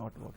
Not working.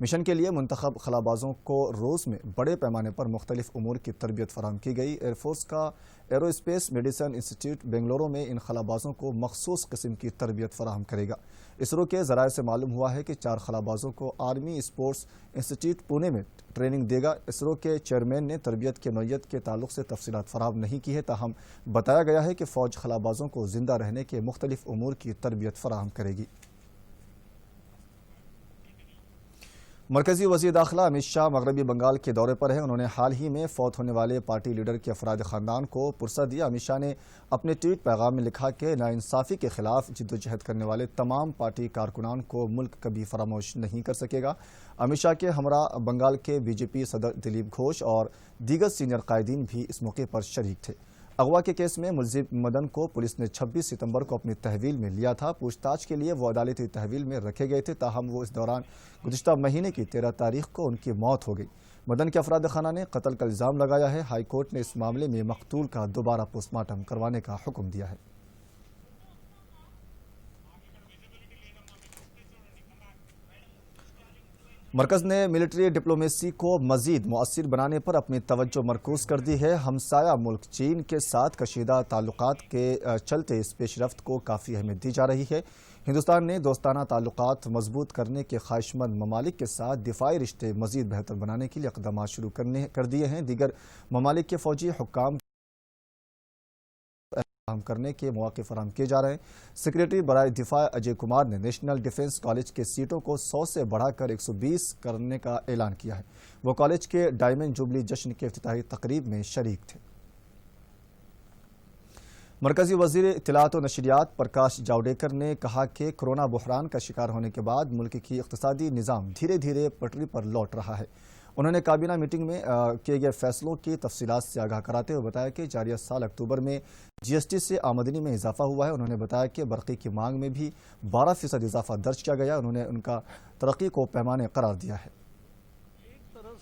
Mission کے لیے منتخب خلابازوں کو روز میں بڑے پیمانے پر مختلف امور کی تربیت فراہم کی گئی۔ ایئر فورس کا arrow space medicine institute Bengaluru میں ان خلابازوں کو مخصوص قسم کی تربیت فراہم کرے گا۔ اسرو کے ذرائع سے معلوم ہوا ہے کہ 4 خلابازوں کو آرمی اسپورٹس انسٹیٹیوٹ پونے میں ٹریننگ دے گا۔ اسرو کے چیئرمین نے تربیت کے نوعیت کے تعلق سے تفصیلات فراہم نہیں کی ہے، تاہم بتایا گیا ہے کہ فوج خلابازوں کو زندہ رہنے کے مختلف امور کی تربیت فراہم کرے گی۔ مرکزی وزیر داخلہ امت شاہ مغربی بنگال کے دورے پر ہیں۔ انہوں نے حال ہی میں فوت ہونے والے پارٹی لیڈر کے افراد خاندان کو پرسہ دیا۔ امت شاہ نے اپنے ٹویٹ پیغام میں لکھا کہ ناانصافی کے خلاف جدوجہد کرنے والے تمام پارٹی کارکنان کو ملک کبھی فراموش نہیں کر سکے گا۔ امت شاہ کے ہمراہ بنگال کے بی جے پی صدر دلیپ گھوش اور دیگر سینئر قائدین بھی اس موقع پر شریک تھے۔ اغوا کے کیس میں ملزم مدن کو پولیس نے 26 ستمبر کو اپنی تحویل میں لیا تھا۔ پوچھ تاچھ کے لیے وہ عدالتی تحویل میں رکھے گئے تھے، تاہم وہ اس دوران گزشتہ مہینے کی 13 تاریخ کو ان کی موت ہو گئی۔ مدن کے افراد خانہ نے قتل کا الزام لگایا ہے۔ ہائی کورٹ نے اس معاملے میں مقتول کا دوبارہ پوسٹ مارٹم کروانے کا حکم دیا ہے۔ مرکز نے ملٹری ڈپلومیسی کو مزید مؤثر بنانے پر اپنی توجہ مرکوز کر دی ہے۔ ہمسایہ ملک چین کے ساتھ کشیدہ تعلقات کے چلتے اس پیش رفت کو کافی اہمیت دی جا رہی ہے۔ ہندوستان نے دوستانہ تعلقات مضبوط کرنے کے خواہش مند ممالک کے ساتھ دفاعی رشتے مزید بہتر بنانے کے لیے اقدامات شروع کر دیے ہیں۔ دیگر ممالک کے فوجی حکام کرنے کے مواقع فراہم کیے جا رہے ہیں۔ سیکریٹری برائے دفاع اجے کمار نے نیشنل ڈیفنس کالج کے سیٹوں کو 100 سے بڑھا کر 120 کرنے کا اعلان کیا ہے۔ وہ کالج کے ڈائمنڈ جوبلی جشن کے افتتاحی تقریب میں شریک تھے۔ مرکزی وزیر اطلاعات و نشریات پرکاش جاوڈیکر نے کہا کہ کورونا بحران کا شکار ہونے کے بعد ملک کی اقتصادی نظام دھیرے دھیرے پٹری پر لوٹ رہا ہے۔ انہوں نے کابینہ میٹنگ میں کیے گئے فیصلوں کی تفصیلات سے آگاہ کراتے ہوئے بتایا کہ جاریہ سال اکتوبر میں جی ایس ٹی سے آمدنی میں اضافہ ہوا ہے۔ انہوں نے بتایا کہ برقی کی مانگ میں بھی 12% اضافہ درج کیا گیا۔ انہوں نے ان کا ترقی کو پیمانے قرار دیا ہے۔ ایک طرح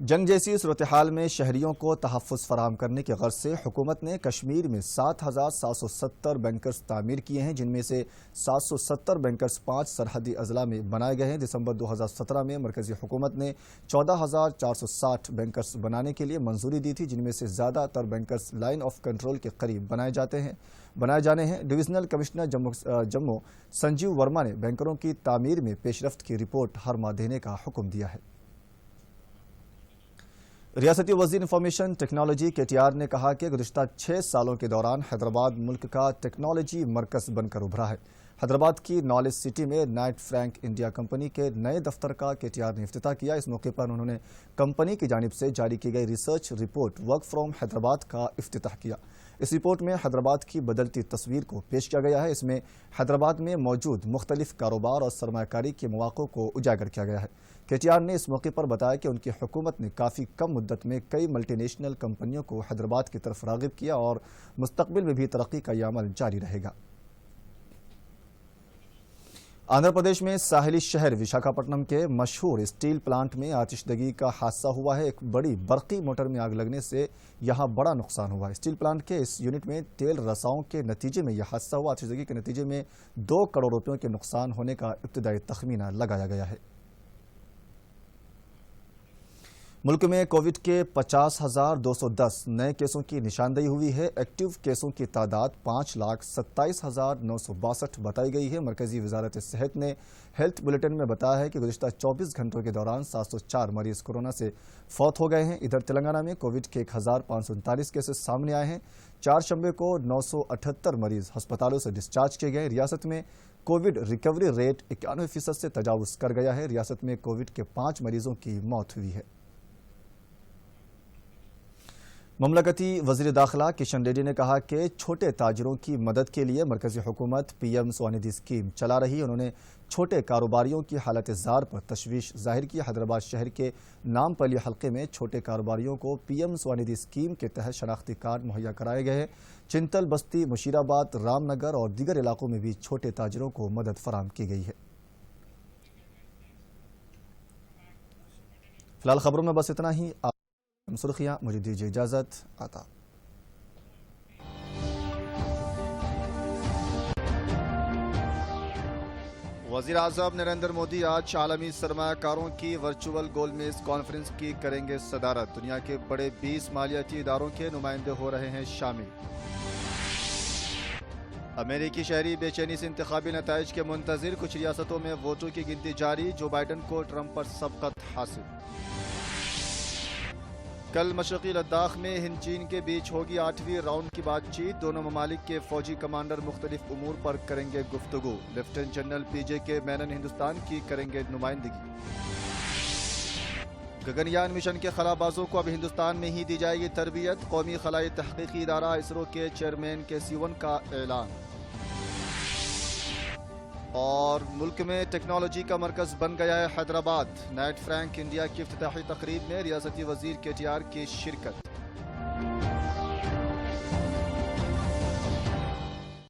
جنگ جیسی صورتحال میں شہریوں کو تحفظ فراہم کرنے کی غرض سے حکومت نے کشمیر میں 7,770 بنکرز تعمیر کیے ہیں، جن میں سے 770 بنکرز 5 سرحدی اضلاع میں بنائے گئے ہیں۔ دسمبر 2017 میں مرکزی حکومت نے 14,460 بنکرز بنانے کے لیے منظوری دی تھی، جن میں سے زیادہ تر بنکرز لائن آف کنٹرول کے قریب بنائے جانے ہیں۔ ڈویژنل کمشنر جموں سنجیو ورما نے بنکروں کی تعمیر میں پیش رفت کی رپورٹ ہر ماہ دینے کا حکم دیا ہے۔ ریاستی وزیر انفارمیشن ٹیکنالوجی کے ٹی آر نے کہا کہ گزشتہ 6 سالوں کے دوران حیدرآباد ملک کا ٹیکنالوجی مرکز بن کر ابھرا ہے۔ حیدرآباد کی نالج سٹی میں نائٹ فرینک انڈیا کمپنی کے نئے دفتر کا کے ٹی آر نے افتتاح کیا۔ اس موقع پر انہوں نے کمپنی کی جانب سے جاری کی گئی research report work from Hyderabad کا افتتاح کیا۔ اس رپورٹ میں حیدرآباد کی بدلتی تصویر کو پیش کیا گیا ہے۔ اس میں حیدرآباد میں موجود مختلف کاروبار اور سرمایہ کاری کے مواقع کو اجاگر کیا گیا ہے۔ کے ٹی آر نے اس موقع پر بتایا کہ ان کی حکومت نے کافی کم مدت میں کئی ملٹی نیشنل کمپنیوں کو حیدرآباد کی طرف راغب کیا اور مستقبل میں بھی ترقی کا یہ عمل جاری رہے گا۔ آندھرا پردیش میں ساحلی شہر وشاکھاپٹنم کے مشہور اسٹیل پلانٹ میں آتش زدگی کا حادثہ ہوا ہے۔ ایک بڑی برقی موٹر میں آگ لگنے سے یہاں بڑا نقصان ہوا ہے۔ اسٹیل پلانٹ کے اس یونٹ میں تیل رساؤں کے نتیجے میں یہ حادثہ ہوا۔ آتش زدگی کے نتیجے میں 2 کروڑ روپیوں کے نقصان ہونے کا ابتدائی تخمینہ لگایا گیا ہے۔ ملک میں کووڈ کے 50,210 نئے کیسوں کی نشاندہی ہوئی ہے۔ ایکٹیو کیسوں کی تعداد 5,27,962 بتائی گئی ہے۔ مرکزی وزارت صحت نے ہیلتھ بلیٹن میں بتایا ہے کہ گزشتہ 24 گھنٹوں کے دوران 704 مریض کورونا سے فوت ہو گئے ہیں۔ ادھر تلنگانہ میں کووڈ کے 1,539 کیسز سامنے آئے ہیں۔ 4 شنبے کو 978 مریض ہسپتالوں سے ڈسچارج کیے گئے۔ ریاست میں کووڈ ریکوری ریٹ 91% سے تجاوز کر گیا ہے۔ ریاست میں کووڈ کے 5 مریضوں کی موت ہوئی ہے۔ مملکتی وزیر داخلہ کشن ریڈی نے کہا کہ چھوٹے تاجروں کی مدد کے لیے مرکزی حکومت پی ایم سوندھی اسکیم چلا رہی ہے۔ انہوں نے چھوٹے کاروباریوں کی حالت زار پر تشویش ظاہر کی۔ حیدرآباد شہر کے نامپلی حلقے میں چھوٹے کاروباریوں کو پی ایم سوندھی اسکیم کے تحت شناختی کارڈ مہیا کرائے گئے ہیں۔ چنتل بستی، مشیرآباد، رام نگر اور دیگر علاقوں میں بھی چھوٹے تاجروں کو مدد فراہم کی گئی ہے۔ فی الحال خبروں میں بس اتنا ہی۔ سرخیاں، مجھے دیجیے اجازت، آتا۔ وزیر اعظم نریندر مودی آج عالمی سرمایہ کاروں کی ورچوئل گول میز کانفرنس کی کریں گے صدارت۔ دنیا کے بڑے 20 مالیاتی اداروں کے نمائندے ہو رہے ہیں شامل۔ امریکی شہری بے چینی سے انتخابی نتائج کے منتظر، کچھ ریاستوں میں ووٹوں کی گنتی جاری، جو بائیڈن کو ٹرمپ پر سبقت حاصل۔ کل مشرقی لداخ میں ہند چین کے بیچ ہوگی 8ویں راؤنڈ کی بات چیت، دونوں ممالک کے فوجی کمانڈر مختلف امور پر کریں گے گفتگو۔ لیفٹیننٹ جنرل پی جے کے مینن ہندوستان کی کریں گے نمائندگی۔ گگن یان مشن کے خلا بازوں کو اب ہندوستان میں ہی دی جائے گی تربیت، قومی خلائی تحقیقی ادارہ اسرو کے چیئرمین کے سیون کا اعلان۔ اور ملک میں ٹیکنالوجی کا مرکز بن گیا ہے حیدرآباد، نائٹ فرینک انڈیا کی افتتاحی تقریب میں ریاستی وزیر کے ٹی آر کی شرکت۔